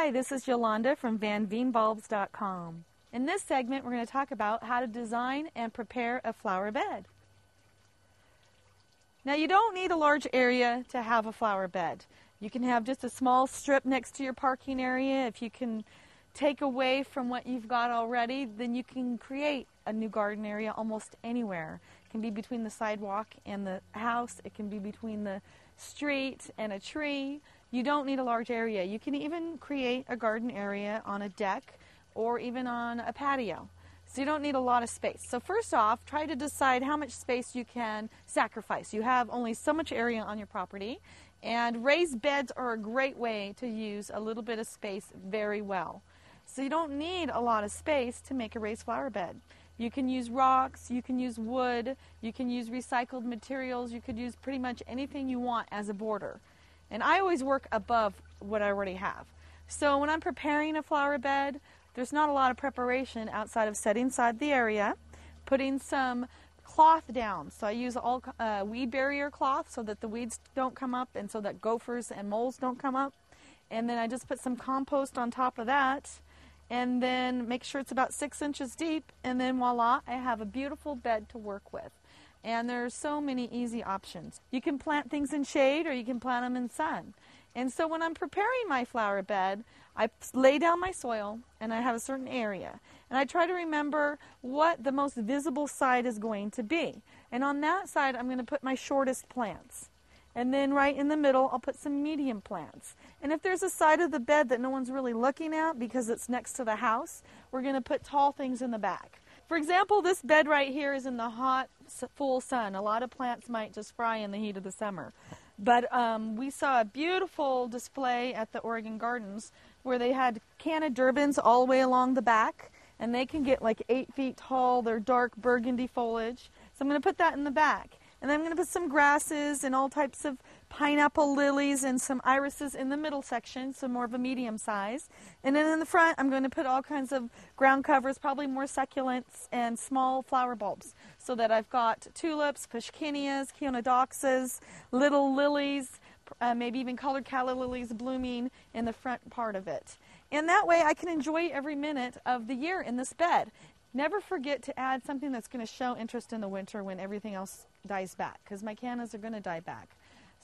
Hi, this is Yolanda from VanVeenBulbs.com. In this segment, we're going to talk about how to design and prepare a flower bed. Now, you don't need a large area to have a flower bed. You can have just a small strip next to your parking area. If you can take away from what you've got already, then you can create a new garden area almost anywhere. It can be between the sidewalk and the house. It can be between the street and a tree. You don't need a large area. You can even create a garden area on a deck or even on a patio. So you don't need a lot of space. So first off, try to decide how much space you can sacrifice. You have only so much area on your property, and raised beds are a great way to use a little bit of space very well. So you don't need a lot of space to make a raised flower bed. You can use rocks, you can use wood, you can use recycled materials, you could use pretty much anything you want as a border. And I always work above what I already have. So when I'm preparing a flower bed, there's not a lot of preparation outside of setting aside the area, putting some cloth down. So I use all weed barrier cloth so that the weeds don't come up and so that gophers and moles don't come up. And then I just put some compost on top of that, and then make sure it's about 6 inches deep, and then voila, I have a beautiful bed to work with. And there are so many easy options. You can plant things in shade or you can plant them in sun. And so when I'm preparing my flower bed, I lay down my soil and I have a certain area. And I try to remember what the most visible side is going to be. And on that side, I'm going to put my shortest plants. And then right in the middle, I'll put some medium plants. And if there's a side of the bed that no one's really looking at because it's next to the house, we're going to put tall things in the back. For example, this bed right here is in the hot, full sun. A lot of plants might just fry in the heat of the summer. But we saw a beautiful display at the Oregon Gardens where they had canna durbans all the way along the back, and they can get like 8 feet tall. They're dark burgundy foliage. So I'm going to put that in the back. And then I'm going to put some grasses and all types of pineapple lilies and some irises in the middle section, so more of a medium size. And then in the front, I'm going to put all kinds of ground covers, probably more succulents and small flower bulbs, so that I've got tulips, pushkinias, cheonodoxas, little lilies, maybe even colored calla lilies blooming in the front part of it. And that way I can enjoy every minute of the year in this bed. Never forget to add something that's going to show interest in the winter when everything else dies back, because my cannas are going to die back.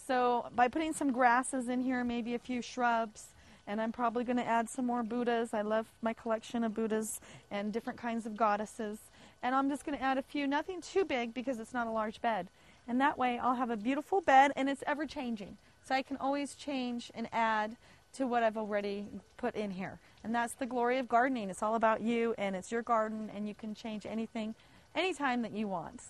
So by putting some grasses in here, maybe a few shrubs, and I'm probably going to add some more Buddhas. I love my collection of Buddhas and different kinds of goddesses. And I'm just going to add a few, nothing too big because it's not a large bed. And that way I'll have a beautiful bed, and it's ever changing. So I can always change and add to what I've already put in here. And that's the glory of gardening. It's all about you, and it's your garden, and you can change anything anytime that you want.